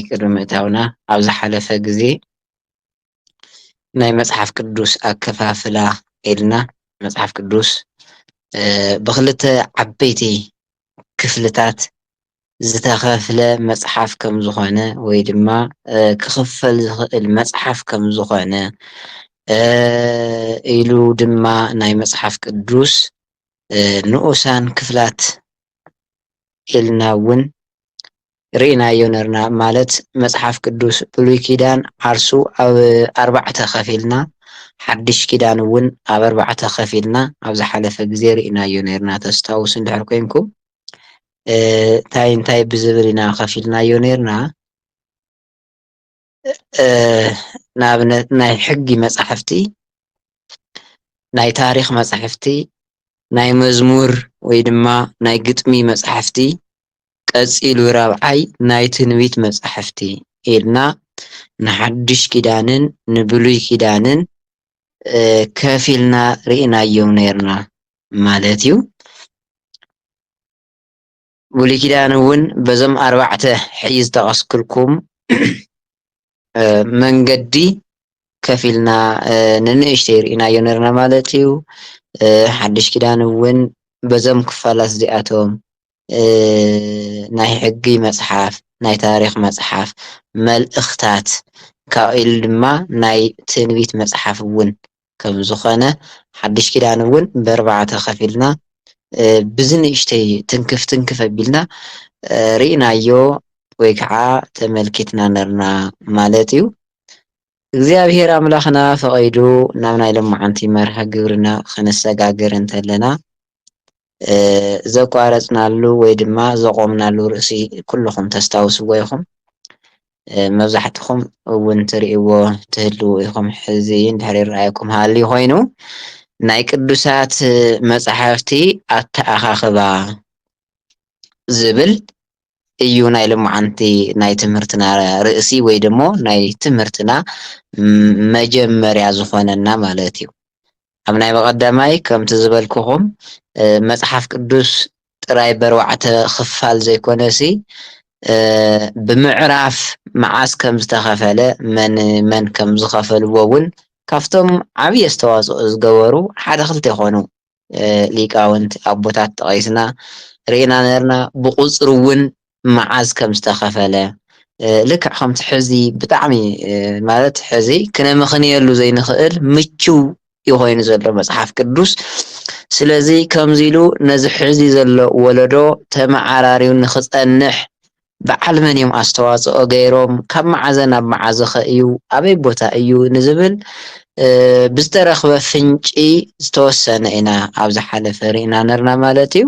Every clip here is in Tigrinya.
ቅድሚ ምእታውና ኣብ ዝሓለፈ ግዜ ናይ መፅሓፍ ቅዱስ ኣከፋፍላ ኢልና መፅሓፍ ቅዱስ ብክልተ ዓበይቲ ክፍልታት ዝተኸፍለ መፅሓፍ ከም ዝኾነ ወይ ድማ ክኽፈል ዝኽእል መፅሓፍ ከም ዝኾነ ኢሉ ድማ ናይ መፅሓፍ ቅዱስ ንኡሳን ክፍላት ኢልና እውን ርኢናዮ ነርና። ማለት መፅሓፍ ቅዱስ ብሉይ ኪዳን ዓርሱ ኣብ 4 ከፊልና ሓድሽ ኪዳን እውን ኣብ 4 ከፊልና ኣብ ዝሓለፈ ግዜ ርኢናዮ ነርና። ተስታውሱ እንድሕር ኮንኩም እንታይ እንታይ ብዝብል ኢና ከፊልናዮ ነርና? ንኣብነት ናይ ሕጊ መፅሓፍቲ፣ ናይ ታሪክ መፅሓፍቲ፣ ናይ መዝሙር ወይ ድማ ናይ ግጥሚ መፅሓፍቲ፣ ቀፂሉ ራብዓይ ናይ ትንቢት መፅሓፍቲ ኢልና ንሓድሽ ኪዳንን ንብሉይ ኪዳንን ከፊልና ርኢናዮም ነርና ማለት እዩ። ብሉይ ኪዳን እውን በዞም 4 ሕጂ ዝተቐስክልኩም መንገዲ ከፊልና ንንእሽተይ ርኢናዮ ነርና ማለት እዩ። ሓድሽ ኪዳን እውን በዞም ክፋላት እዚኣቶም ናይ ሕጊ መፅሓፍ፣ ናይ ታሪክ መፅሓፍ፣ መልእኽታት ካብኡ ኢሉ ድማ ናይ ትንቢት መፅሓፍ እውን ከም ዝኾነ ሓድሽ ኪዳን እውን ብ4 ከፊልና ብዝንእሽተይ ትንክፍ ትንክፍ ኣቢልና ርኢናዮ ወይ ከዓ ተመልኪትና ነርና ማለት እዩ። እግዚኣብሔር ኣምላኽና ፈቒዱ ናብ ናይ ሎማዓንቲ መርሃ ግብርና ክንሰጋገር እንተለና ዘቋረፅናሉ ወይ ድማ ዘቆምናሉ ርእሲ ኩልኩም ተስታውስዎ ኢኹም። መብዛሕትኩም እውን ትርእይዎ ትህልው ኢኹም። ሕዚ እንድሕር ይረኣየኩም ሃልዩ ኮይኑ ናይ ቅዱሳት መፅሓፍቲ ኣተኣኻኽባ ዝብል እዩ ናይ ሎማዓንቲ ናይ ትምህርትና ርእሲ ወይ ደሞ ናይ ትምህርትና መጀመርያ ዝኾነና ማለት እዩ። ኣብ ናይ መቐዳማይ ከምቲ ዝበልኩኹም መፅሓፍ ቅዱስ ጥራይ ብ4 ክፋል ዘይኮነሲ ብምዕራፍ መዓዝ ከም ዝተኸፈለ መን ከም ዝኸፈልዎ እውን ካብቶም ዓብይ ኣስተዋፅኦ ዝገበሩ ሓደ ክልተ ይኾኑ ሊቃውንቲ ኣቦታት ጠቒስና ርኢና ነርና። ብቁፅሪ እውን መዓዝ ከም ዝተኸፈለ ልክዕ ከምቲ ሕዚ ብጣዕሚ ማለት ሕዚ ክነምኽንየሉ ዘይንኽእል ምችው እዩ ኮይኑ ዘሎ መፅሓፍ ቅዱስ። ስለዚ ከምዚ ኢሉ ነዚ ሕዚ ዘሎ ወለዶ ተመዓራርዩ ንክፀንሕ በዓል መን እዮም ኣስተዋፅኦ ገይሮም፣ ካብ መዓዘ ናብ መዓዘ ኸ እዩ፣ ኣበይ ቦታ እዩ ንዝብል ብዝተረኽበ ፍንጪ ዝተወሰነ ኢና ኣብ ዝሓለፈ ርኢና ነርና ማለት እዩ።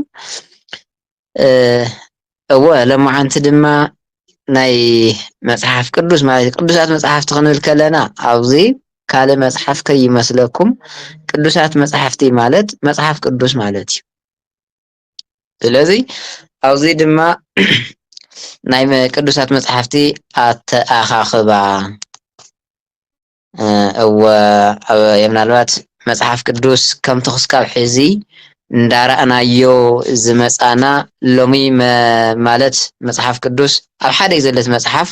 እወ ሎማዓንቲ ድማ ናይ መፅሓፍ ቅዱስ ማለት ቅዱሳት መፅሓፍቲ ክንብል ከለና ኣብዚ ካልእ መፅሓፍ ከይመስለኩም ቅዱሳት መፅሓፍቲ ማለት መፅሓፍ ቅዱስ ማለት እዩ። ስለዚ ኣብዚ ድማ ናይ ቅዱሳት መፅሓፍቲ ኣተኣኻኽባ እወ ምናልባት መፅሓፍ ቅዱስ ከምቲ ክስካብ ሕዚ እንዳረኣናዮ ዝመፃና ሎሚ ማለት መፅሓፍ ቅዱስ ኣብ ሓደ እዩ ዘለት መፅሓፍ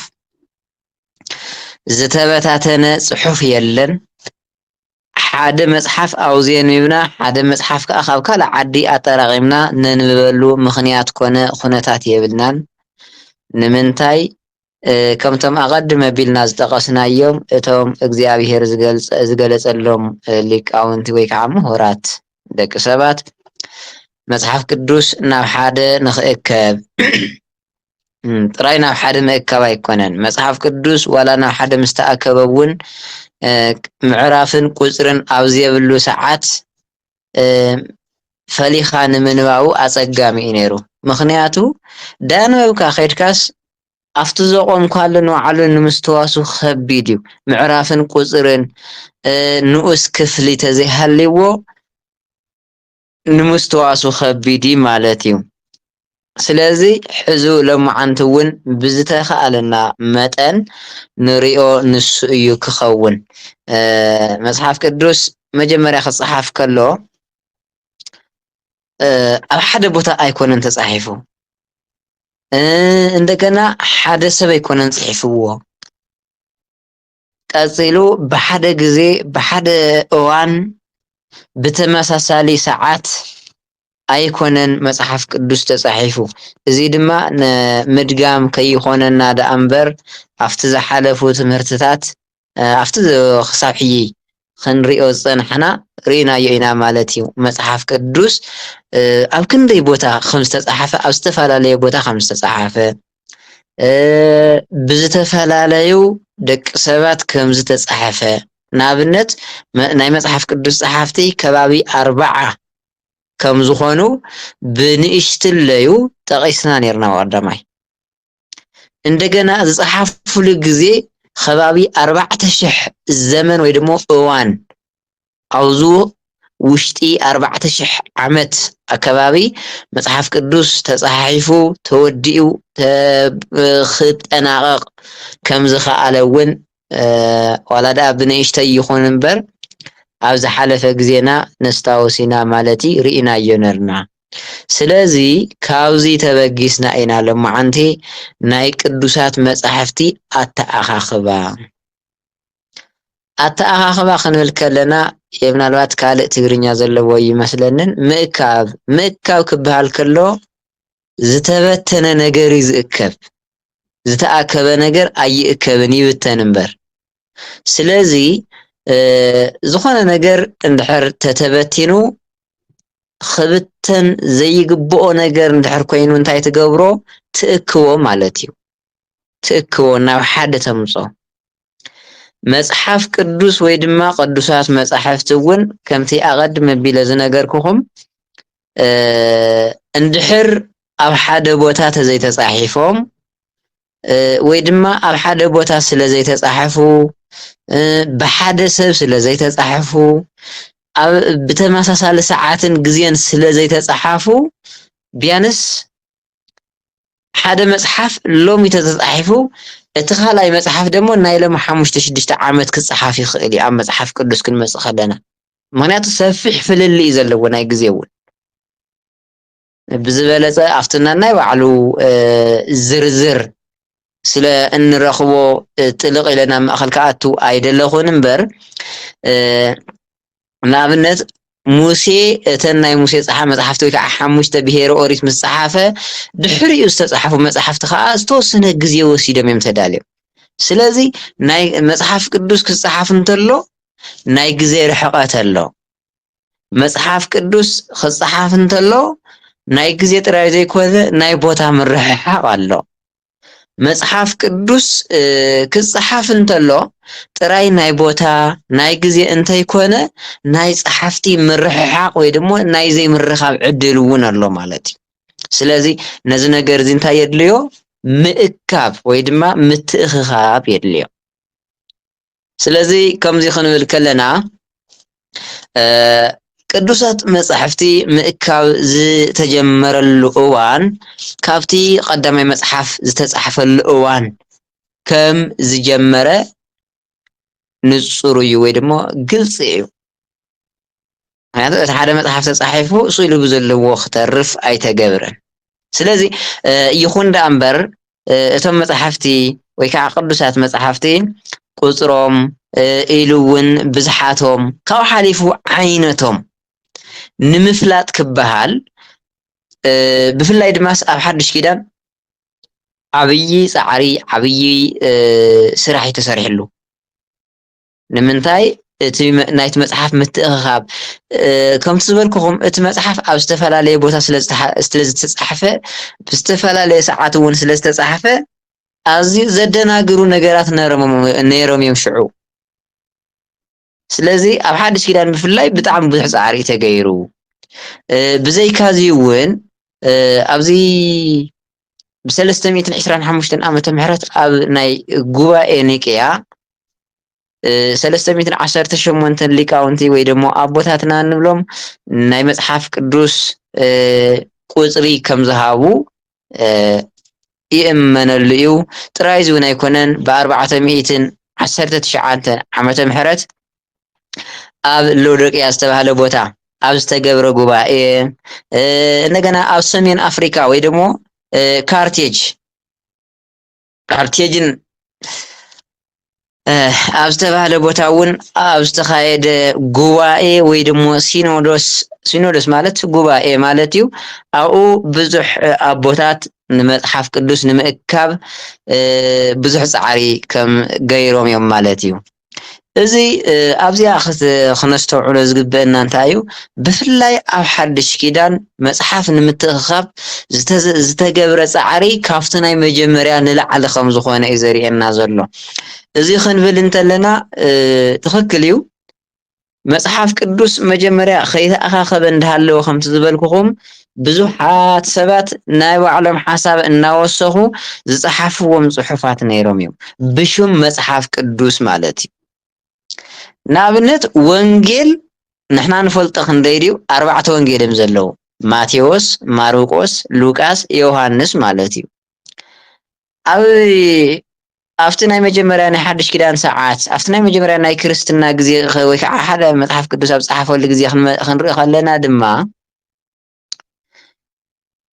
ዝተበታተነ ፅሑፍ የለን። ሓደ መፅሓፍ ኣውዚንቢብና ሓደ መፅሓፍ ከዓ ካብ ካልእ ዓዲ ኣጠራቒምና ነንብበሉ ምኽንያት ኮነ ኩነታት የብልናን። ንምንታይ ከምቶም ኣቐድመ ኣቢልና ዝጠቐስናዮም እቶም እግዚኣብሔር ዝገለፀሎም ሊቃውንቲ ወይ ከዓ ምሁራት ደቂ ሰባት መፅሓፍ ቅዱስ ናብ ሓደ ንኽእከብ ጥራይ ናብ ሓደ ምእካብ ኣይኮነን። መፅሓፍ ቅዱስ ዋላ ናብ ሓደ ምስ ተኣከበ እውን ምዕራፍን ቁፅርን ኣብ ዘየብሉ ሰዓት ፈሊኻ ንምንባቡ ኣፀጋሚ እዩ ነይሩ። ምክንያቱ ዳንበብካ ከይድካስ ኣብቲ ዘቆምካሉ ንባዕሉ ንምስትዋሱ ከቢድ እዩ። ምዕራፍን ቁፅርን ንኡስ ክፍሊ ተዘይሃልይዎ ንምስትዋሱ ከቢድ ማለት እዩ። ስለዚ ሕዚ ሎማዓንቲ እውን ብዝተኸኣለና መጠን ንሪኦ ንሱ እዩ ክኸውን። መፅሓፍ ቅዱስ መጀመርያ ክፀሓፍ ከሎ ኣብ ሓደ ቦታ ኣይኮነን ተፃሒፉ። እንደገና ሓደ ሰብ ኣይኮነን ጽሒፍዎ ቀጺሉ ብሓደ ግዜ ብሓደ እዋን ብተመሳሳሊ ሰዓት ኣይኮነን መጽሓፍ ቅዱስ ተጻሒፉ እዚ ድማ ንምድጋም ከይኾነና ደኣ እምበር ኣብቲ ዝሓለፉ ትምህርትታት ኣብቲ ክሳብ ሕጂ ክንሪኦ ዝጸንሐና ርኢናዮ ኢና ማለት እዩ መጽሓፍ ቅዱስ ኣብ ክንደይ ቦታ ከም ዝተጻሕፈ ኣብ ዝተፈላለየ ቦታ ከም ዝተጻሕፈ ብዝተፈላለዩ ደቂ ሰባት ከም ዝተጻሕፈ ንኣብነት ናይ መጽሓፍ ቅዱስ ጸሓፍቲ ከባቢ 40 ከም ዝኾኑ ብንእሽትለዩ ጠቒስና ነርና ቀዳማይ እንደገና ዝጸሓፍሉ ግዜ ከባቢ 4000 ዘመን ወይ ደሞ እዋን ኣብዙ ውሽጢ 4000 ዓመት ኣከባቢ መጽሓፍ ቅዱስ ተጻሒፉ ተወዲኡ ክጠናቐቕ ከም ዝኸኣለ እውን ዋላ ደኣ ብንእሽተይ ይኹን እምበር ኣብ ዝሓለፈ ግዜና ነስታወሲና ማለት ርኢናዮ ነርና ስለዚ ካብዚ ተበጊስና ኢና ሎማዓንቲ ናይ ቅዱሳት መጻሕፍቲ ኣተኣኻኽባ ክንብል ከለና ምናልባት ካልእ ትግርኛ ዘለዎ ይመስለንን ምእካብ ክበሃል ከሎ ዝተበተነ ነገር እዩ ዝእከብ ዝተኣከበ ነገር ኣይእከብን ይብተን እምበር ስለዚ ዝኾነ ነገር እንድሕር ተተበቲኑ ክብተን ዘይግብኦ ነገር እንድሕር ኮይኑ እንታይ ትገብሮ ትእክቦ ማለት እዩ ትእክቦ ናብ ሓደ ተምጾ መጽሓፍ ቅዱስ ወይ ድማ ቅዱሳት መጻሕፍቲ እውን ከምቲ ኣቐድመ ኣቢለ ዝነገርኩኹም እንድሕር ኣብ ሓደ ቦታ ተዘይተጻሒፎም ወይ ድማ ኣብ ሓደ ቦታ ስለ ዘይተጻሕፉ ብሓደ ሰብ ስለ ዘይተጻሕፉ ብተመሳሳሊ ሰዓትን ግዜን ስለ ዘይተጻሕፉ ቢያንስ ሓደ መጽሓፍ ሎሚ ተጻሒፉ እቲ ካልኣይ መጽሓፍ ደሞ ናይ ሎሚ 5-6 ዓመት ክጽሓፍ ይኽእል እዩ ኣብ መጽሓፍ ቅዱስ ክንመጽእ ከለና ምክንያቱ ሰፊሕ ፍልሊ እዩ ዘለዎ ናይ ግዜ እውን ብዝበለጸ ኣብትና ናይ ባዕሉ ዝርዝር ስለ እንረኽቦ ጥልቕ ኢለና ማእኸል ከኣቱ ኣይደለኹን እምበር ንኣብነት ሙሴ እተን ናይ ሙሴ መጽሓፍቲ ወይ ከዓ 5 ብሄረ ኦሪት ምስ ጸሓፈ ድሕሪኡ ዝተጻሕፉ መጽሓፍቲ ከዓ ዝተወሰነ ግዜ ወሲዶም እዮም ተዳልዮም ስለዚ ናይ መጽሓፍ ቅዱስ ክጽሓፍ እንተሎ ናይ ግዜ ርሕቐት ኣሎ መጽሓፍ ቅዱስ ክጽሓፍ እንተሎ ናይ ግዜ ጥራይ ዘይኮነ ናይ ቦታ ምርሕሓቕ ኣሎ መጽሓፍ ቅዱስ ክጽሓፍ እንተሎ ጥራይ ናይ ቦታ ናይ ግዜ እንተይኮነ ናይ ጸሓፍቲ ምርሕሓቕ ወይ ደሞ ናይ ዘይምርኻብ ዕድል እውን ኣሎ ማለት እዩ ስለዚ ነዚ ነገር እዚ እንታይ የድልዮ ምእካብ ወይ ድማ ምትእኽኻብ የድልዮ ስለዚ ከምዚ ክንብል ከለና ቅዱሳት መጻሕፍቲ ምእካብ ዝተጀመረሉ እዋን ካብቲ ቀዳማይ መጽሓፍ ዝተጻሕፈሉ እዋን ከም ዝጀመረ ንጹር እዩ ወይ ደሞ ግልጽ እዩ ምክንያቱ እቲ ሓደ መጽሓፍ ተጻሒፉ እሱ ኢሉ ብዘለዎ ክተርፍ ኣይተገብረን ስለዚ ይኹን ደኣ እምበር እቶም መጽሓፍቲ ወይ ከዓ ቅዱሳት መጽሓፍቲ ቁጽሮም ኢሉ እውን ብዝሓቶም ካብ ሓሊፉ ዓይነቶም ንምፍላጥ ክበሃል ብፍላይ ድማስ ኣብ ሓድሽ ኪዳን ዓብይ ጻዕሪ ዓብይ ስራሕ ተሰሪሕሉ ንምንታይ እቲ ናይቲ መጽሓፍ ምትእኽኻብ ከምቲ ዝበልኩኹም እቲ መጽሓፍ ኣብ ዝተፈላለየ ቦታ ስለ ዝተጻሕፈ ብዝተፈላለየ ሰዓት እውን ስለ ዝተጻሕፈ ኣዝዩ ዘደናግሩ ነገራት ነይሮም እዮም ሽዑ ስለዚ ኣብ ሓድሽ ኪዳን ብፍላይ ብጣዕሚ ብዙሕ ጻዕሪ ተገይሩ ብዘይካዚ እውን ኣብዚ ብ325 ዓመተ ምህረት ኣብ ናይ ጉባኤ ኒቅያ 318 ሊቃውንቲ ወይ ደሞ ኣቦታትና እንብሎም ናይ መጽሓፍ ቅዱስ ቁጽሪ ከም ዝሃቡ ይእመነሉ እዩ ጥራይ እውን ኣይኮነን ብ419 ዓመተ ምህረት ኣብ ሎዶቅያ ዝተባሃለ ቦታ ኣብ ዝተገብረ ጉባኤ እንደገና ኣብ ሰሜን ኣፍሪካ ወይ ደሞ ካርቴጅን ኣብ ዝተባህለ ቦታ እውን ኣብ ዝተኻየደ ጉባኤ ወይ ድማ ሲኖዶስ ማለት ጉባኤ ማለት እዩ። ኣብኡ ብዙሕ ኣቦታት ንመፅሓፍ ቅዱስ ንምእካብ ብዙሕ ፃዕሪ ከም ገይሮም እዮም ማለት እዩ። እዚ ኣብዚኣ ክነስተውዕሎ ዝግበአና እንታይ እዩ? ብፍላይ ኣብ ሓድሽ ኪዳን መፅሓፍ ንምትእኽኻብ ዝተገብረ ፃዕሪ ካብቲ ናይ መጀመርያ ንላዕሊ ከም ዝኾነ እዩ ዘርእየና ዘሎ። እዚ ክንብል እንተለና ትኽክል እዩ። መፅሓፍ ቅዱስ መጀመርያ ከይተኣኻኸበ እንዳሃለወ ከምቲ ዝበልኩኹም ብዙሓት ሰባት ናይ ባዕሎም ሓሳብ እናወሰኹ ዝፀሓፍዎም ፅሑፋት ነይሮም እዮም ብሹም መፅሓፍ ቅዱስ ማለት እዩ። ንኣብነት ወንጌል ንሕና ንፈልጦ ክንደይ ድዩ? 4 ወንጌል እዮም ዘለዉ። ማቴዎስ፣ ማርቆስ፣ ሉቃስ፣ ዮሃንስ ማለት እዩ። ኣብቲ ናይ መጀመርያ ናይ ሓድሽ ኪዳን ሰዓት ኣብቲ ናይ መጀመርያ ናይ ክርስትና ግዜ ወይ ከዓ ሓደ መፅሓፍ ቅዱስ ኣብ ዝፀሓፈሉ ግዜ ክንርኢ ከለና ድማ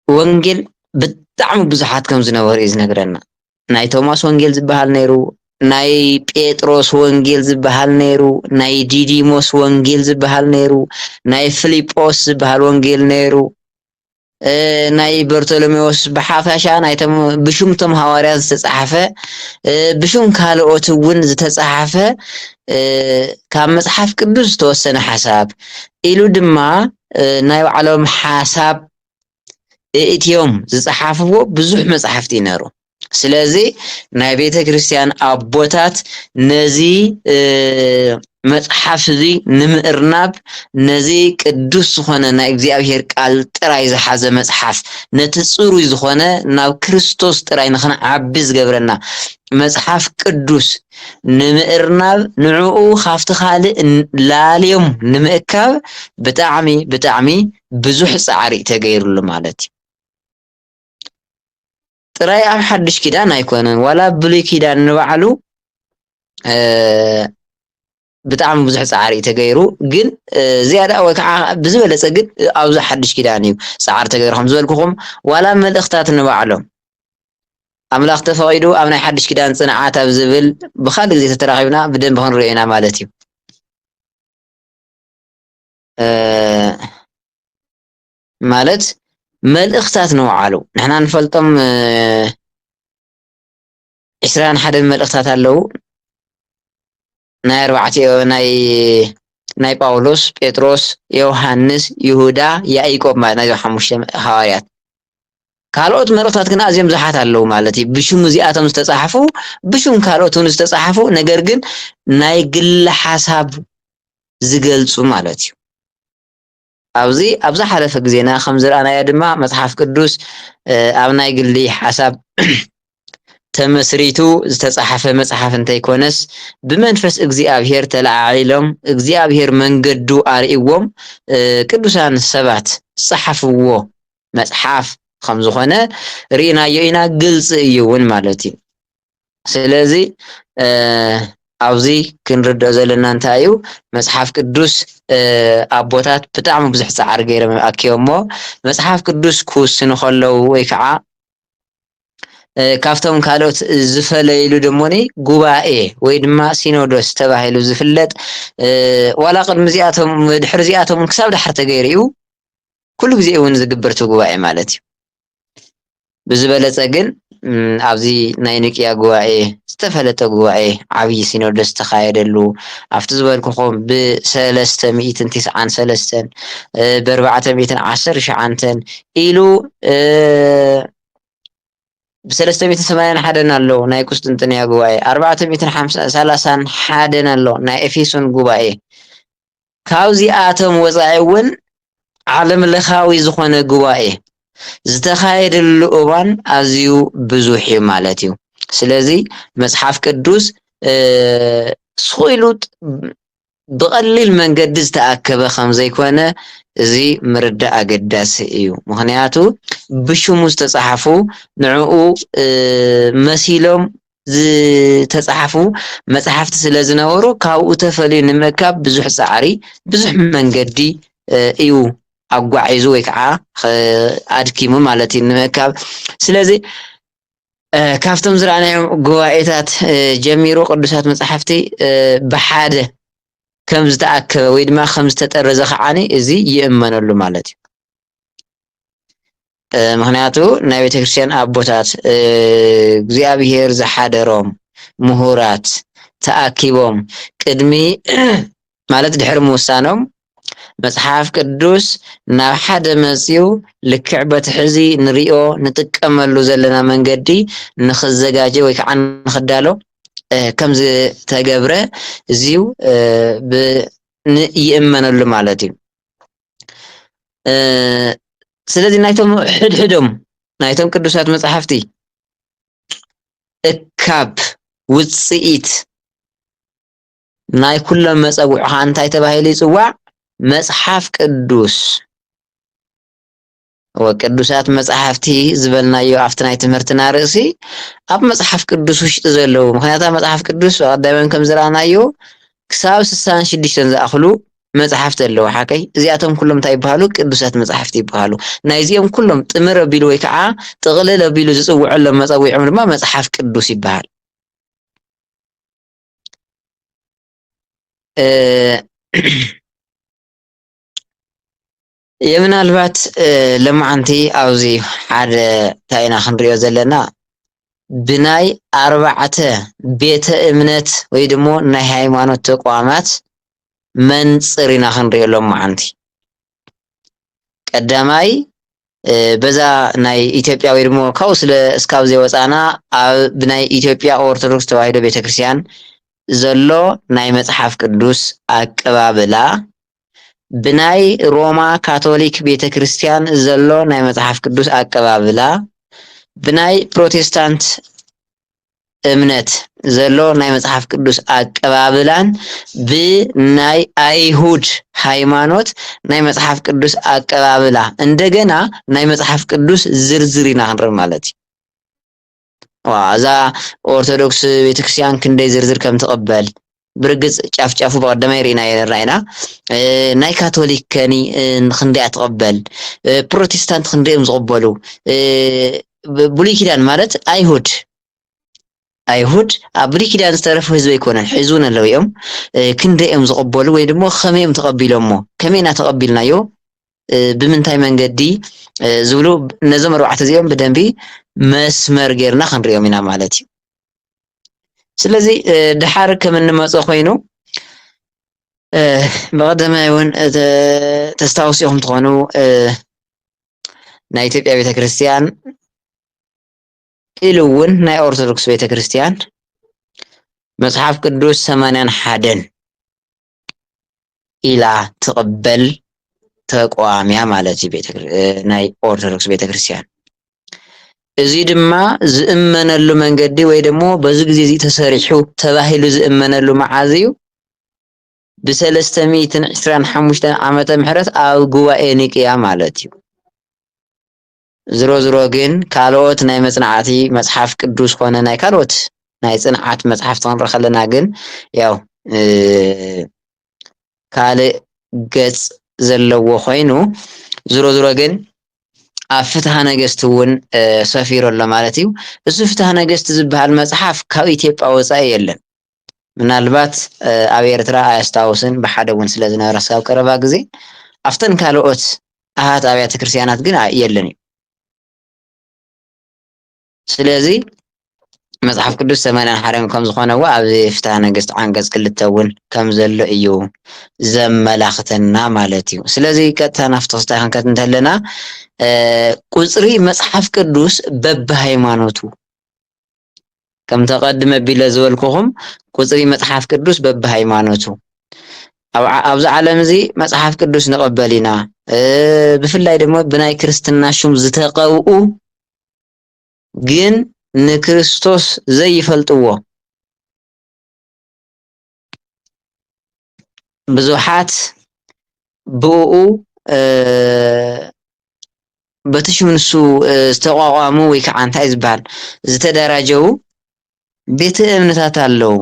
ወንጌል ብጣዕሚ ብዙሓት ከም ዝነበሩ እዩ ዝነግረና። ናይ ቶማስ ወንጌል ዝበሃል ነይሩ፣ ናይ ጴጥሮስ ወንጌል ዝበሃል ነይሩ፣ ናይ ዲዲሞስ ወንጌል ዝበሃል ነይሩ፣ ናይ ፊልጶስ ዝበሃል ወንጌል ነይሩ፣ ናይ በርቶሎሜዎስ ብሓፈሻ ናይቶም ብሹምቶም ሃዋርያት ዝተፃሓፈ ብሹም ካልኦት እውን ዝተፃሓፈ ካብ መፅሓፍ ቅዱስ ዝተወሰነ ሓሳብ ኢሉ ድማ ናይ ባዕሎም ሓሳብ እትዮም ዝፀሓፍዎ ብዙሕ መፅሓፍቲ ነይሩ። ስለዚ ናይ ቤተ ክርስቲያን ኣቦታት ነዚ መፅሓፍ እዚ ንምእርናብ ነዚ ቅዱስ ዝኾነ ናይ እግዚኣብሔር ቃል ጥራይ ዝሓዘ መፅሓፍ ነቲ ፅሩይ ዝኾነ ናብ ክርስቶስ ጥራይ ንክንዓቢ ዝገብረና መፅሓፍ ቅዱስ ንምእርናብ ንዕኡ ካብቲ ካልእ ላልዮም ንምእካብ ብጣዕሚ ብዙሕ ፃዕሪ ተገይሩሉ ማለት እዩ። ጥራይ ኣብ ሓድሽ ኪዳን ኣይኮነን ዋላ ብሉይ ኪዳን ንባዕሉ ብጣዕሚ ብዙሕ ፃዕሪ ተገይሩ፣ ግን ዝያዳ ወይ ከዓ ብዝበለፀ ግን ኣብዚ ሓድሽ ኪዳን እዩ ፃዕሪ ተገይሩ። ከም ዝበልኩኹም ዋላ መልእኽታት ንባዕሎም ኣምላኽ ተፈቒዱ ኣብ ናይ ሓድሽ ኪዳን ፅንዓት ኣብ ዝብል ብካልእ ግዜ ተተራኺብና ብደንቢ ክንሪኦ ኢና ማለት እዩ። ማለት መልእኽታት ንባዕሉ ንሕና ንፈልጦም 21 መልእኽታት ኣለዉ። ናይ ጳውሎስ፣ ጴጥሮስ፣ ዮሃንስ፣ ይሁዳ፣ ያዕቆብ ማለት ናይዞም 5 ሃዋርያት። ካልኦት መልእኽታት ግን ኣዝዮም ብዙሓት ኣለዉ ማለት እዩ። ብሹም እዚኣቶም ዝተፃሓፉ ብሹም ካልኦት እውን ዝተፃሓፉ ነገር ግን ናይ ግሊ ሓሳብ ዝገልፁ ማለት እዩ። ኣብዛ ሓለፈ ግዜና ከም ዝረኣናዮ ድማ መፅሓፍ ቅዱስ ኣብ ናይ ግሊ ሓሳብ ተመስሪቱ ዝተፃሓፈ መፅሓፍ እንተይኮነስ ብመንፈስ እግዚኣብሔር ተላዒሎም እግዚኣብሔር መንገዱ ኣርእይዎም ቅዱሳን ሰባት ዝፀሓፍዎ መፅሓፍ ከም ዝኾነ ርኢናዮ ኢና፣ ግልፂ እዩ እውን ማለት እዩ። ስለዚ ኣብዚ ክንርድኦ ዘለና እንታይ እዩ? መፅሓፍ ቅዱስ ኣቦታት ብጣዕሚ ብዙሕ ፃዕሪ ገይሮም ኣኪቦሞ መፅሓፍ ቅዱስ ክውስኑ ከለዉ ወይ ከዓ ካብቶም ካልኦት ዝፈለይሉ ድሞኒ ጉባኤ ወይ ድማ ሲኖዶስ ተባሂሉ ዝፍለጥ ዋላ ቅድሚ ዚኣቶም ድሕሪ ዚኣቶም ክሳብ ዳሕሪ ተገይሩ እዩ ኩሉ ግዜ እውን ዝግበር ጉባኤ ማለት እዩ። ብዝበለፀ ግን ኣብዚ ናይ ኒቅያ ጉባኤ ዝተፈለጠ ጉባኤ ዓብይ ሲኖዶስ ተኻየደሉ ኣብቲ ዝበልኩኹም ብ393 ብ419 ኢሉ ብ381 ኣሎ ናይ ቁስጥንጥንያ ጉባኤ 431 ኣሎ ናይ ኤፌሶን ጉባኤ። ካብዚኣቶም ወፃኢ እውን ዓለም ለኻዊ ዝኾነ ጉባኤ ዝተኻየደሉ እዋን ኣዝዩ ብዙሕ እዩ ማለት እዩ። ስለዚ መፅሓፍ ቅዱስ ስኢሉ ብቐሊል መንገዲ ዝተኣከበ ከም ዘይኮነ እዚ ምርዳእ ኣገዳሲ እዩ። ምክንያቱ ብሽሙ ዝተፃሓፉ ንዕኡ መሲሎም ዝተፃሓፉ መፅሓፍቲ ስለ ዝነበሩ ካብኡ ተፈልዩ ንምእካብ ብዙሕ ፃዕሪ ብዙሕ መንገዲ እዩ ኣጓዒዙ ወይ ከዓ ኣድኪሙ ማለት እዩ ንምእካብ። ስለዚ ካብቶም ዝረኣናዮም ጉባኤታት ጀሚሩ ቅዱሳት መፅሓፍቲ ብሓደ ከም ዝተኣከበ ወይ ድማ ከም ዝተጠረዘ ከዓኒ እዚ ይእመነሉ ማለት እዩ። ምክንያቱ ናይ ቤተክርስትያን ኣቦታት እግዚኣብሔር ዝሓደሮም ምሁራት ተኣኪቦም ቅድሚ ማለት ድሕሪ ምውሳኖም መጽሓፍ ቅዱስ ናብ ሓደ መፅኡ ልክዕ በቲ ሕዚ ንሪኦ ንጥቀመሉ ዘለና መንገዲ ንክዘጋጀ ወይ ከዓ ንክዳሎ ከም ዝተገብረ እዚዩ ይእመነሉ ማለት እዩ። ስለዚ ናይቶም ሕድሕዶም ናይቶም ቅዱሳት መጽሓፍቲ እካብ ውፅኢት ናይ ኩሎም መፀውዒ ከዓ እንታይ ተባሂሉ ይፅዋዕ? መጽሓፍ ቅዱስ ወቅዱሳት መጽሓፍቲ ዝበልናዮ ኣብቲ ናይ ትምህርትና ርእሲ ኣብ መጽሓፍ ቅዱስ ውሽጢ ዘለዉ ምክንያቱ መጽሓፍ ቅዱስ ቀዳሞም ከም ዝረኣናዮ ክሳብ 66 ዝኣኽሉ መጽሓፍቲ ኣለዉ ሓቀይ እዚኣቶም ኩሎም እንታይ ይበሃሉ? ቅዱሳት መጽሓፍቲ ይበሃሉ። ናይዚኦም ኩሎም ጥምር ኣቢሉ ወይ ከዓ ጥቕልል ኣቢሉ ዝፅውዐሎም መፀዊዖም ድማ መጽሓፍ ቅዱስ ይበሃል። የምናልባት ለማዓንቲ ኣብዚ ሓደ እንታይ ኢና ክንሪኦ ዘለና ብናይ 4 ቤተ እምነት ወይ ድማ ናይ ሃይማኖት ተቋማት መንፅር ኢና ክንሪኦሎም መዓንቲ ቀዳማይ በዛ ናይ ኢትዮጵያ ወይ ድማ ካብኡ ስለ እስካብ ዘይወፃና ኣብ ብናይ ኢትዮጵያ ኦርቶዶክስ ተዋህዶ ቤተክርስትያን ዘሎ ናይ መጽሓፍ ቅዱስ ኣቀባብላ ብናይ ሮማ ካቶሊክ ቤተክርስትያን ዘሎ ናይ መጽሓፍ ቅዱስ ኣቀባብላ ብናይ ፕሮቴስታንት እምነት ዘሎ ናይ መጽሓፍ ቅዱስ ኣቀባብላን ብናይ አይሁድ ሃይማኖት ናይ መጽሐፍ ቅዱስ ኣቀባብላ እንደገና ናይ መጽሐፍ ቅዱስ ዝርዝር ኢና ክንርኢ ማለት እዩ። እዛ ኦርቶዶክስ ቤተክርስትያን ክንደይ ዝርዝር ከም ትቕበል ብርግጽ ጫፍ ጫፉ በቀዳማይ ርኢና ናይ ካቶሊክ ከኒ ክንደይ ትቕበል ፕሮቴስታንት ክንደይም ዝቕበሉ ብሉይ ኪዳን ማለት አይሁድ ኣብ ብሉይ ኪዳን ዝተረፉ ህዝቢ ኣይኮነን ሒዙን ኣለዉ እዮም ክንደይም ዝቕበሉ ወይ ድማ ከመይም ተቐቢሎሞ ከመይና ተቐቢልናዮ ብምንታይ መንገዲ ዝብሉ ነዞም 4 እዚኦም ብደንቢ መስመር ጌርና ክንሪኦም ኢና ማለት እዩ። ስለዚ ድሓር ከም እንመፀ ኮይኑ ብቀዳማይ እውን ተስታውሲኹም ትኾኑ ናይ ኢትዮጵያ ቤተክርስትያን ኢሉ እውን ናይ ኦርቶዶክስ ቤተክርስትያን መጽሐፍ ቅዱስ 81 ኢላ ትቕበል ተቋምያ ማለት እዩ ናይ ኦርቶዶክስ ቤተክርስትያን እዚ ድማ ዝእመነሉ መንገዲ ወይ ደግሞ በዚ ግዜ እዚ ተሰሪሑ ተባሂሉ ዝእመነሉ መዓዝ እዩ ብ325 ዓመተ ምህረት ኣብ ጉባኤ ኒቅያ ማለት እዩ። ዝሮ ግን ካልኦት ናይ መጽናዕቲ መጽሐፍ ቅዱስ ኮነ ናይ ካልኦት ናይ ጽንዓት መጽሐፍቲ ክንርኢ ከለና ግን ያው ካልእ ገጽ ዘለዎ ኮይኑ ዝሮ ግን ኣብ ፍትሐ ነገስት እውን ሰፊሩ ኣሎ ማለት እዩ። እዚ ፍትሐ ነገስት ዝበሃል መጽሓፍ ካብ ኢትዮጵያ ወፃኢ የለን ምናልባት ኣብ ኤርትራ ኣያስታውስን ብሓደ እውን ስለ ዝነበረ ሳብ ቀረባ ግዜ ኣፍተን ካልኦት ኣሃት ኣብያተ ክርስቲያናት ግን የለን እዩ። ስለዚ መጽሐፍ ቅዱስ 81 ከም ዝኾነዋ ኣብ ፍትሐ ነገስት ዓንቀጽ 2 እውን ከም ዘሎ እዩ ዘመላኽተና ማለት እዩ። ስለዚ ቀጥታ ናፍቲ ክስታይ ክንከት እንተለና ቁጽሪ መጽሐፍ ቅዱስ በብሃይማኖቱ ከም ተቀድመ ቢለ ዝበልኩኹም ቁጽሪ መጽሐፍ ቅዱስ በብሃይማኖቱ ኣብዚ ዓለም እዚ መጽሐፍ ቅዱስ ንቐበል ኢና ብፍላይ ደግሞ ብናይ ክርስትና ሹም ዝተቐብኡ ግን ንክርስቶስ ዘይፈልጥዎ ብዙሓት ብኡ በቲ ሽም ንሱ ዝተቋቋሙ ወይ ከዓ እንታይ ዝበሃል ዝተደራጀው ቤተ እምነታት ኣለዉ።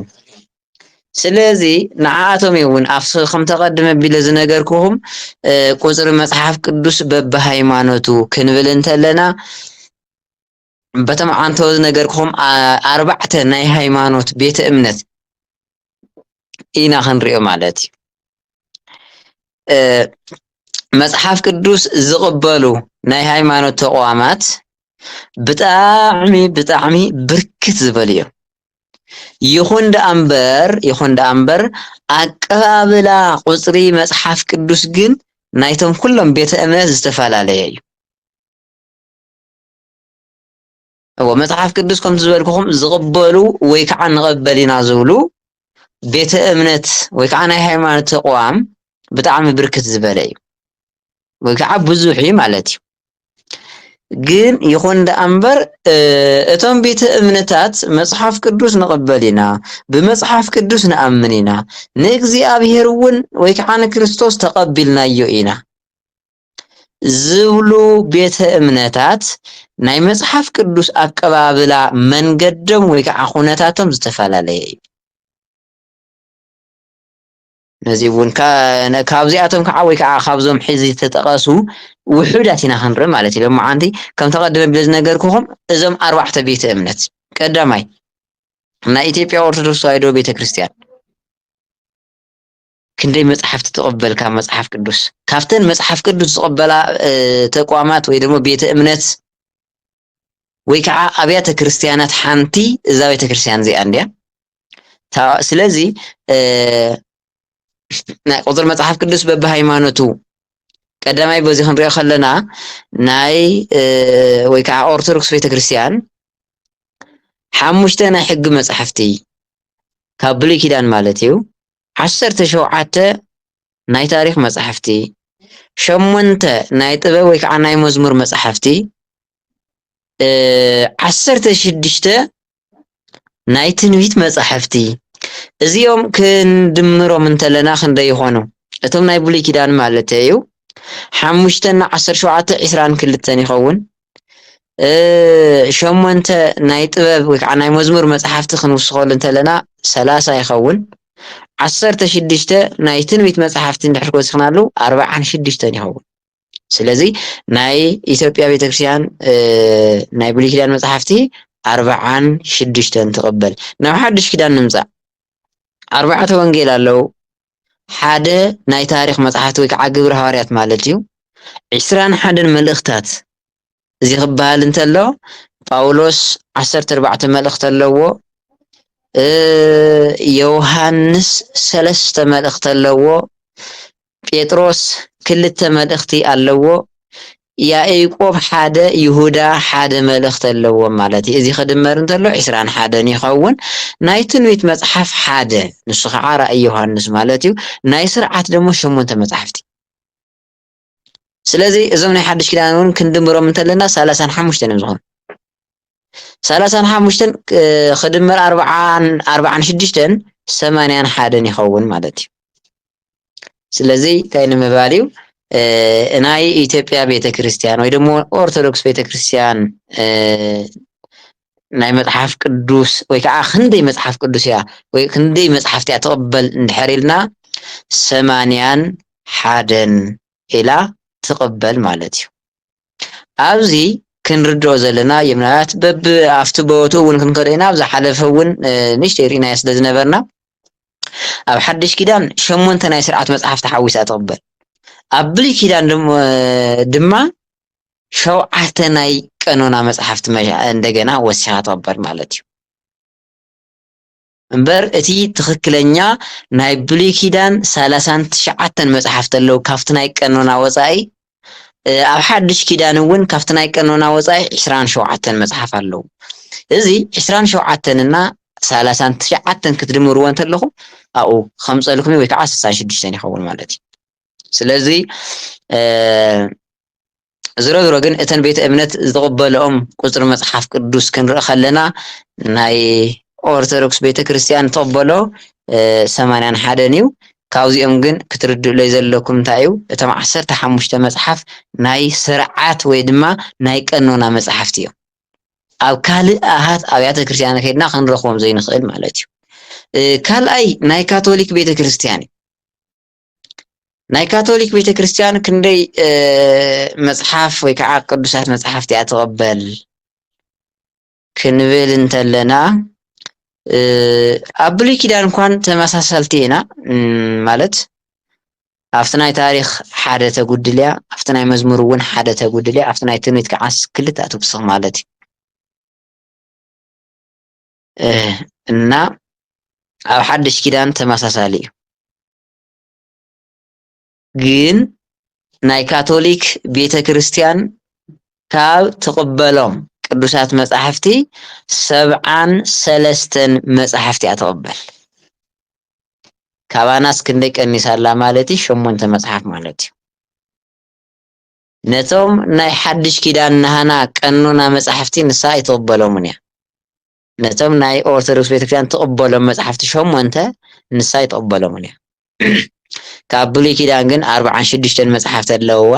ስለዚህ ንዓቶም እውን ኣብቲ ከም ተቐድመ ቢለ ዝነገርክኹም ቁፅሪ መፅሓፍ ቅዱስ በብሃይማኖቱ ክንብል እንተለና በቶም ዓንተው ዝነገርክኹም 4 ናይ ሃይማኖት ቤተ እምነት ኢና ክንሪኦ ማለት እዩ። መፅሓፍ ቅዱስ ዝቕበሉ ናይ ሃይማኖት ተቋማት ብጣዕሚ ብርክት ዝበሉ እዮም። ይኹን ደኣ እምበር ኣቀባብላ ቁፅሪ መፅሓፍ ቅዱስ ግን ናይቶም ኩሎም ቤተ እምነት ዝተፈላለየ እዩ። መፅሓፍ ቅዱስ ከምቲ ዝበልክኹም ዝቕበሉ ወይ ከዓ ንቐበል ኢና ዝብሉ ቤተ እምነት ወይ ከዓ ናይ ሃይማኖት ተቋም ብጣዕሚ ብርክት ዝበለ እዩ ወይ ከዓ ብዙሕ እዩ ማለት እዩ። ግን ይኹን ደኣ እምበር እቶም ቤተ እምነታት መፅሓፍ ቅዱስ ንቕበል ኢና፣ ብመፅሓፍ ቅዱስ ንኣምን ኢና፣ ንእግዚኣብሔር እውን ወይ ከዓ ንክርስቶስ ተቐቢልናዮ ኢና ዝብሉ ቤተ እምነታት ናይ መፅሓፍ ቅዱስ ኣቀባብላ መንገዶም ወይ ከዓ ኩነታቶም ዝተፈላለየ እዩ። ነዚ እውን ካብዚኣቶም ከዓ ወይ ከዓ ካብዞም ሕዚ ተጠቐሱ ውሑዳት ኢና ክንርኢ ማለት እዩ። ሎማዓንቲ ከም ተቐደመ ቢለ ዝነገርክኹም እዞም 4 ቤተ እምነት ቀዳማይ ናይ ኢትዮጵያ ኦርቶዶክስ ተዋህዶ ቤተ ክርስቲያን ክንደይ መፅሓፍቲ ትቕበል ካብ መፅሓፍ ቅዱስ? ካብተን መፅሓፍ ቅዱስ ዝቕበላ ተቋማት ወይ ደግሞ ቤተ እምነት ወይ ከዓ ኣብያተ ክርስቲያናት ሓንቲ እዛ ቤተ ክርስቲያን እዚኣ እንድያ። ስለዚ ናይ ቁፅሪ መፅሓፍ ቅዱስ በብሃይማኖቱ ቀዳማይ በዚ ክንሪኦ ከለና ናይ ወይ ከዓ ኦርቶዶክስ ቤተክርስቲያን 5 ናይ ሕጊ መፅሓፍቲ ካብ ብሉይ ኪዳን ማለት እዩ፣ 17 ናይ ታሪክ መፅሓፍቲ፣ 8 ናይ ጥበብ ወይ ከዓ ናይ መዝሙር መፅሓፍቲ፣ 16 ናይ ትንቢት መፅሓፍቲ። እዚኦም ክንድምሮም እንተለና ክንደይ ይኾኑ? እቶም ናይ ብሉይ ኪዳን ማለት እዩ 5 ና 17 22 ይኸውን። 8 ናይ ጥበብ ወይ ከዓ ናይ መዝሙር መፅሓፍቲ ክንውስኸሉ እንተለና 30 ይኸውን። 16 ናይ ትንቢት መፅሓፍቲ እንድሕር ከወሲኽናሉ 46 ይኸውን። ስለዚ ናይ ኢትዮጵያ ቤተክርስቲያን ናይ ብሉይ ኪዳን መፅሓፍቲ 46 ትቕበል። ናብ ሓድሽ ኪዳን ንምፃእ 4 ወንጌል ኣለው፣ 1 ናይ ታሪክ መፅሓፍቲ ወይ ከዓ ግብረ ሃዋርያት ማለት እዩ፣ 21 መልእኽታት። እዚ ክበሃል እንተሎ ጳውሎስ 14 መልእኽቲ ኣለዎ፣ ዮሃንስ 3 መልእኽቲ ኣለዎ፣ ጴጥሮስ 2 መልእኽቲ ኣለዎ፣ ያዕቆብ 1፣ ይሁዳ 1 መልእኽቲ ኣለዎ ማለት እዩ። እዚ ክድመር እንተሎ 21 ይኸውን። ናይ ትንቢት መፅሓፍ 1 ንሱ ከዓ ራእይ ዮሃንስ ማለት እዩ። ናይ ስርዓት ደግሞ 8 መፅሓፍቲ። ስለዚ እዞም ናይ ሓድሽ ኪዳን እውን ክንድምሮም እንተለና 35 እዮም ዝኾኑ። 35 ክድመር 46 81 ይኸውን ማለት እዩ። ስለዚ እንታይ ንምባል እዩ ናይ ኢትዮጵያ ቤተክርስቲያን ወይ ደግሞ ኦርቶዶክስ ቤተክርስቲያን ናይ መፅሓፍ ቅዱስ ወይ ከዓ ክንደይ መፅሓፍ ቅዱስ እያ ወይ ክንደይ መፅሓፍቲ እያ ትቕበል እንድሕር ኢልና 81 ኢላ ትቕበል ማለት እዩ። ኣብዚ ክንርድኦ ዘለና የምናት በብ ኣብቲ ቦቱ እውን ክንከዶ ኢና። ኣብ ዝሓለፈ እውን ንእሽተይ ሪእናዮ ስለ ዝነበርና ኣብ ሓድሽ ኪዳን 8 ናይ ስርዓት መፅሓፍቲ ሓዊሳ ትቕበል። ኣብ ብሉይ ኪዳን ድማ 7 ናይ ቀኖና መፅሓፍቲ እንደገና ወሲኻ ትቕበል ማለት እዩ። እምበር እቲ ትኽክለኛ ናይ ብሉይ ኪዳን 39 መፅሓፍቲ ኣለዉ ካብቲ ናይ ቀኖና ወፃኢ። ኣብ ሓድሽ ኪዳን እውን ካብቲ ናይ ቀኖና ወፃኢ 27 መፅሓፍ ኣለዉ። እዚ 27 እና 39 ክትድምርዎ እንተለኹም ኣብኡ ከምፀልኩም ወይ ከዓ 66 ይኸውን ማለት እዩ። ስለዚ ዝሮ ግን እተን ቤተ እምነት ዝቕበልኦም ቁፅሪ መፅሓፍ ቅዱስ ክንርኢ ከለና ናይ ኦርቶዶክስ ቤተክርስቲያን ትቕበሎ 81 እዩ። ካብዚኦም ግን ክትርድእለይ ዘለኩም እንታይ እዩ? እቶም 15 መፅሓፍ ናይ ስርዓት ወይ ድማ ናይ ቀኖና መፅሓፍቲ እዮም። ኣብ ካልእ ኣሃት ኣብያተ ክርስቲያን ከይድና ክንረኽቦም ዘይንኽእል ማለት እዩ። ካልኣይ ናይ ካቶሊክ ቤተክርስትያን ናይ ካቶሊክ ቤተክርስትያን ክንደይ መጽሓፍ ወይ ከዓ ቅዱሳት መጽሓፍቲ እያ ትቕበል ክንብል እንተለና ኣብ ብሉይ ኪዳን እንኳን ተመሳሰልቲ ኢና ማለት ኣብቲ ናይ ታሪክ ሓደ ተጉድልያ ኣብቲ ናይ መዝሙር እውን ሓደ ተጉድልያ ኣብቲ ናይ ትንቢት ከዓ ክልተ ኣትብስኽ ማለት እዩ እና ኣብ ሓድሽ ኪዳን ተመሳሳሊ እዩ ግን ናይ ካቶሊክ ቤተክርስትያን ካብ ትቕበሎም ቅዱሳት መጽሓፍቲ 73 መጽሓፍቲ እያ ትቕበል ካባናስ ክንደይ ቀኒሳላ ማለት እዩ 8 መጽሓፍ ማለት እዩ ነቶም ናይ ሓድሽ ኪዳን ናሃና ቀኖና መጽሓፍቲ ንሳ ይትቕበሎምን እያ ነቶም ናይ ኦርቶዶክስ ቤተክርስትያን ትቕበሎም መጽሓፍቲ 8 ንሳ ይትቕበሎምን እያ ካብ ብሉይ ኪዳን ግን 46 መጽሓፍቲ ኣለውዋ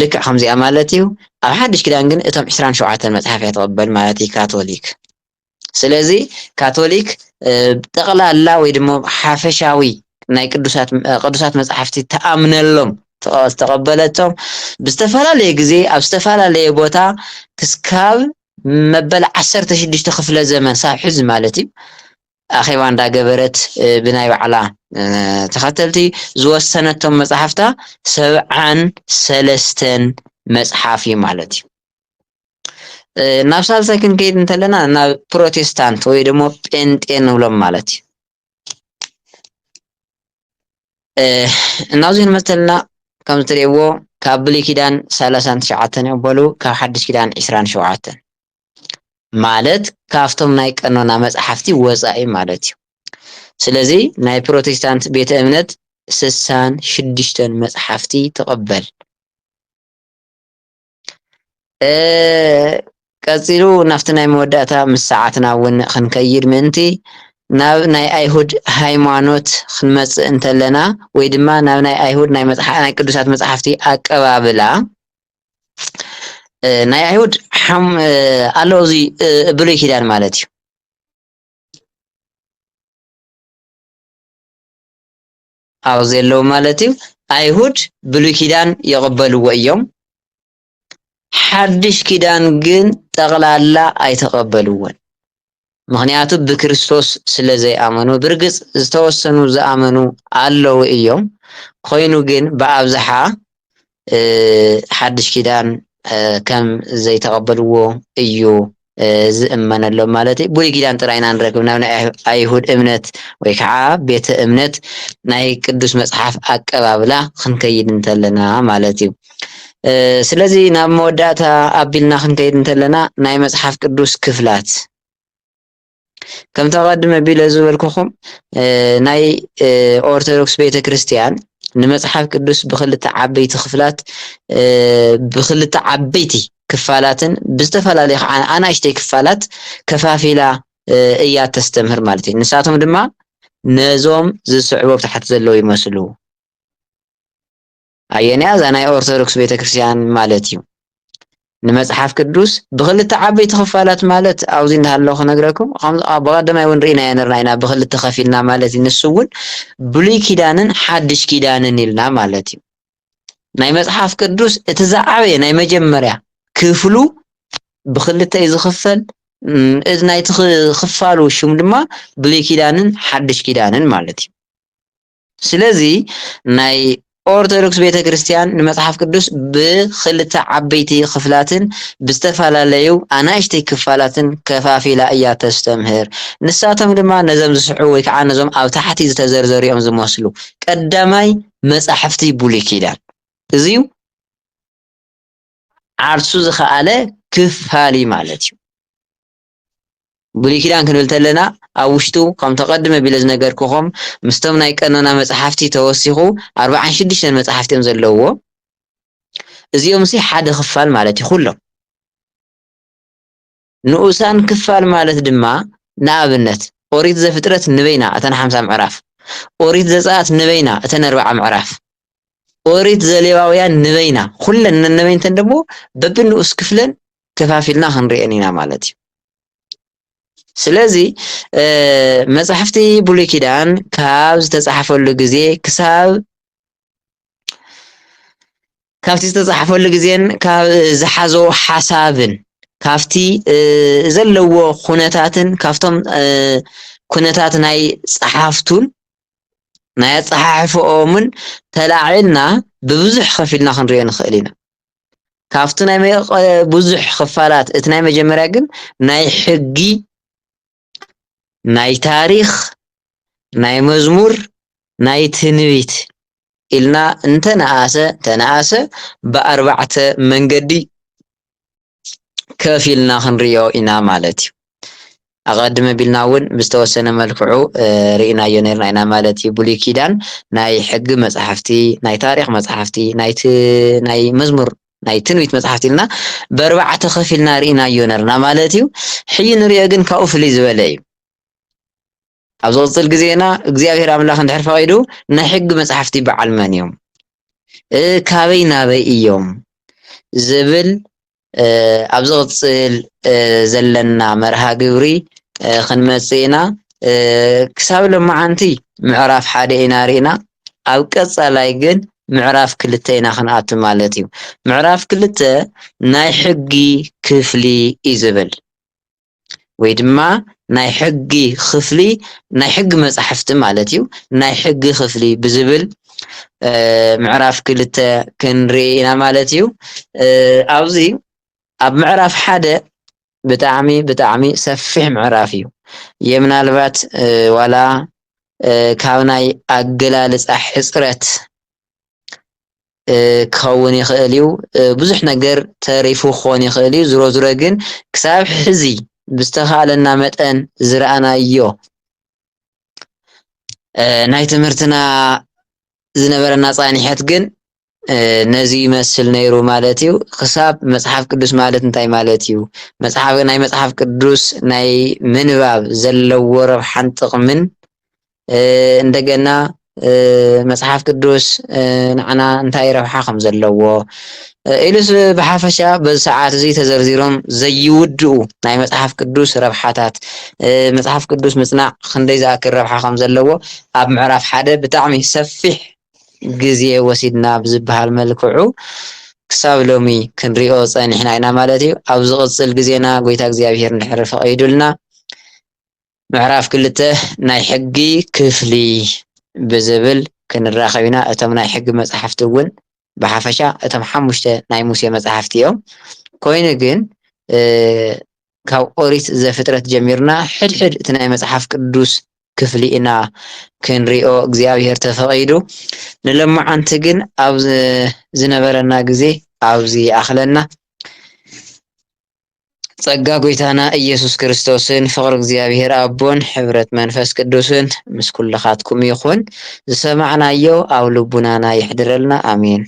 ልክዕ ከምዚኣ ማለት እዩ ኣብ ሓድሽ ኪዳን ግን እቶም 27 መጽሓፍ እያ ትቕበል ማለት እዩ ካቶሊክ ስለዚ ካቶሊክ ጠቕላላ ወይ ድማ ሓፈሻዊ ናይ ቅዱሳት መጽሓፍቲ ተኣምነሎም ተቐበለቶም ብዝተፈላለየ ግዜ ኣብ ዝተፈላለየ ቦታ ክስካብ መበል 16 ክፍለ ዘመን ሳብ ሕዚ ማለት እዩ ኣኼባ እንዳገበረት ብናይ ባዕላ ተኸተልቲ ዝወሰነቶም መጽሓፍታ 73 መጽሓፍ እዩ ማለት እዩ ናብ ሳልሳይ ክንከይድ እንተለና ናብ ፕሮቴስታንት ወይ ደግሞ ጴንጤ ንብሎም ማለት እዩ እናብዚ ንመጽ ተለና ከም ትርእይዎ ካብ ብሉይ ኪዳን 39 ይቕበሉ ካብ ሓድሽ ኪዳን 27 ማለት ካብቶም ናይ ቀኖና መጽሓፍቲ ወፃኢ ማለት እዩ ስለዚ ናይ ፕሮቴስታንት ቤተ እምነት 66 መጽሓፍቲ ትቕበል ቀፂሉ ናፍቲ ናይ መወዳእታ ምስ ሰዓትና እውን ክንከይድ ምእንቲ ናብ ናይ ኣይሁድ ሃይማኖት ክንመጽእ እንተለና ወይ ድማ ናብ ናይ ኣይሁድ ናይ ቅዱሳት መጽሓፍቲ ኣቀባብላ ናይ ኣይሁድ ኣለው እዚ ብሉይ ኪዳን ማለት እዩ ኣብ ዘለው ማለት እዩ ኣይሁድ ብሉይ ኪዳን ይቕበልዎ እዮም ሓድሽ ኪዳን ግን ጠቕላላ ኣይተቐበልዎን ምክንያቱ ብክርስቶስ ስለ ዘይኣመኑ ብርግጽ ዝተወሰኑ ዝኣመኑ ኣለው እዮም ኮይኑ ግን ብኣብዝሓ ሓድሽ ኪዳን ከም ዘይተቐበልዎ እዩ ዝእመነሎም ማለት እዩ ብሉይ ኪዳን ጥራይና ንረክብ ናብ ናይ ኣይሁድ እምነት ወይ ከዓ ቤተ እምነት ናይ ቅዱስ መጽሓፍ ኣቀባብላ ክንከይድ እንተለና ማለት እዩ ስለዚ ናብ መወዳእታ ኣቢልና ክንከይድ እንተለና ናይ መጽሓፍ ቅዱስ ክፍላት ከም ተቐድመ ቢለ ዝበልኩኹም ናይ ኦርቶዶክስ ቤተክርስትያን ንመጽሓፍ ቅዱስ ብክልተ ዓበይቲ ክፍላት ብክልተ ዓበይቲ ክፋላትን ብዝተፈላለየ ከዓ ኣናእሽተይ ክፋላት ከፋፊላ እያ ተስተምህር ማለት እዩ ንሳቶም ድማ ነዞም ዝስዕቦ ብታሕቲ ዘለው ይመስሉ ኣየንያ እዛ ናይ ኦርቶዶክስ ቤተክርስትያን ማለት እዩ ንመጽሓፍ ቅዱስ ብክልተ ዓበይቲ ክፋላት ማለት ኣብዚ እንዳሃለኹ ክነግረኩም ብቀዳማይ እውን ርኢና ነርናይና ብክልተ ከፊልና ማለት እዩ ንሱ እውን ብሉይ ኪዳንን ሓድሽ ኪዳንን ኢልና ማለት እዩ ናይ መጽሓፍ ቅዱስ እቲ ዝዓበየ ናይ መጀመርያ ክፍሉ ብክልተ እዩ ዝኽፈል እዚ ናይቲ ክፋሉ ሽሙ ድማ ብሉይ ኪዳንን ሓድሽ ኪዳንን ማለት እዩ ስለዚ ናይ ኦርቶዶክስ ቤተክርስትያን ንመጽሓፍ ቅዱስ ብክልተ ዓበይቲ ክፍላትን ብዝተፈላለዩ ኣናእሽተይ ክፋላትን ከፋፊላ እያ ተስተምህር ንሳቶም ድማ ነዞም ዝስዑ ወይ ከዓ ነዞም ኣብ ታሕቲ ዝተዘርዘሩ እዮም ዝመስሉ ቀዳማይ መጽሓፍቲ ብሉይ ኪዳን እዚዩ ዓርሱ ዝኸኣለ ክፋሊ ማለት እዩ ብሉይ ኪዳን ክንብል ተለና ኣብ ውሽጡ ከም ተቐድመ ቢለ ዝነገርኩኹም ምስቶም ናይ ቀኖና መጽሓፍቲ ተወሲኹ 46 መጽሓፍቲ እዮም ዘለውዎ እዚኦም ሓደ ክፋል ማለት እዩ ኩሎም ንኡሳን ክፋል ማለት ድማ ንኣብነት ኦሪት ዘፍጥረት ንበይና እተን 50 ምዕራፍ ኦሪት ዘጸአት ንበይና እተን 40 ምዕራፍ ኦሪት ዘሌዋውያን ንበይና ኩለን ንበይንተን ደግሞ በብንኡስ ክፍለን ከፋፊልና ክንሪአን ኢና ማለት እዩ ስለዚ መጽሕፍቲ ብሉይ ኪዳን ካብ ዝተጻሕፈሉ ግዜ ክሳብ ካብቲ ዝተጻሕፈሉ ግዜን ካብ ዝሓዞ ሓሳብን ካብቲ ዘለዎ ኩነታትን ካብቶም ኩነታት ናይ ጸሓፍቱን ናይ ኣጸሓሕፍኦምን ተላዒልና ብብዙሕ ከፊልና ክንሪኦ ንኽእል ኢና። ካብቲ ናይ ብዙሕ ክፋላት እቲ ናይ መጀመርያ ግን ናይ ሕጊ፣ ናይ ታሪኽ፣ ናይ መዝሙር፣ ናይ ትንቢት ኢልና እንተነኣሰ ብኣርባዕተ መንገዲ ከፊልና ክንሪኦ ኢና ማለት እዩ። ኣቐድመ ቢልና እውን ብዝተወሰነ መልክዑ ርኢናዮ ነርና ኢና ማለት እዩ። ብሉይ ኪዳን ናይ ሕጊ መጽሓፍቲ፣ ናይ ታሪኽ መጽሓፍቲ፣ ናይ መዝሙር፣ ናይ ትንቢት መጽሓፍቲ ኢልና ብኣርባዕተ ከፊልና ርኢናዮ ነርና ማለት እዩ። ሕጂ ንሪኦ ግን ካብኡ ፍልይ ዝበለ እዩ። ኣብ ዝቕፅል ግዜና እግዚኣብሔር ኣምላኽ እንድሕር ፈቒዱ ናይ ሕጊ መጽሓፍቲ በዓል መን እዮም፣ ካበይ ናበይ እዮም ዝብል ኣብ ዝቕፅል ዘለና መርሃ ግብሪ ክንመጽእ ኢና። ክሳብ ሎማዓንቲ ምዕራፍ 1 ኢና ርኢና። ኣብ ቀጻላይ ግን ምዕራፍ 2 ኢና ክንኣቱ ማለት እዩ። ምዕራፍ 2 ናይ ሕጊ ክፍሊ እዩ ዝብል ወይ ድማ ናይ ሕጊ ክፍሊ ናይ ሕጊ መጽሕፍቲ ማለት እዩ። ናይ ሕጊ ክፍሊ ብዝብል ምዕራፍ 2 ክንርኢ ኢና ማለት እዩ። ኣብዚ ኣብ ምዕራፍ 1 ብጣዕሚ ሰፊሕ ምዕራፍ እዩ። ምናልባት ዋላ ካብ ናይ ኣገላልጻ ሕፅረት ክኸውን ይኽእል እዩ። ብዙሕ ነገር ተሪፉ ክኾን ይኽእል እዩ። ዝሮ ዝሮ ግን ክሳብ ሕዚ ብዝተኻለና መጠን ዝረኣናዮ ናይ ትምህርትና ዝነበረና ጻኒሐት ግን ነዚ ይመስል ነይሩ ማለት እዩ። ክሳብ መጽሓፍ ቅዱስ ማለት እንታይ ማለት እዩ፣ ናይ መጽሓፍ ቅዱስ ናይ ምንባብ ዘለዎ ረብሓን ጥቕምን እንደገና መጽሓፍ ቅዱስ ንዓና እንታይ ረብሓ ከም ዘለዎ ኢሉስ ብሓፈሻ በዚ ሰዓት እዚ ተዘርዚሮም ዘይውድኡ ናይ መጽሓፍ ቅዱስ ረብሓታት መጽሓፍ ቅዱስ ምጽናዕ ክንደይ ዝኣክል ረብሓ ከም ዘለዎ ኣብ ምዕራፍ 1 ብጣዕሚ ሰፊሕ ግዜ ወሲድና ብዝበሃል መልክዑ ክሳብ ሎሚ ክንሪኦ ጸኒሕና ኢና ማለት እዩ። ኣብ ዝቕፅል ግዜና ጎይታ እግዚኣብሔር እንድሕር ፈቒዱልና ምዕራፍ 2 ናይ ሕጊ ክፍሊ ብዝብል ክንራኸብ ኢና። እቶም ናይ ሕጊ መጽሓፍቲ እውን ብሓፈሻ እቶም 5 ናይ ሙሴ መጽሓፍቲ እዮም። ኮይኑ ግን ካብ ኦሪት ዘፍጥረት ጀሚርና ሕድሕድ እቲ ናይ መጽሓፍ ቅዱስ ክፍሊ ኢና ክንሪኦ እግዚኣብሔር ተፈቒዱ። ንሎማዓንቲ ግን ኣብ ዝነበረና ግዜ ኣብዚ ኣኽለና። ጸጋ ጎይታና ኢየሱስ ክርስቶስን ፍቕሪ እግዚኣብሔር ኣቦን ሕብረት መንፈስ ቅዱስን ምስ ኩልኻትኩም ይኹን። ዝሰማዕናዮ ኣብ ልቡናና ይሕድረልና። ኣሜን።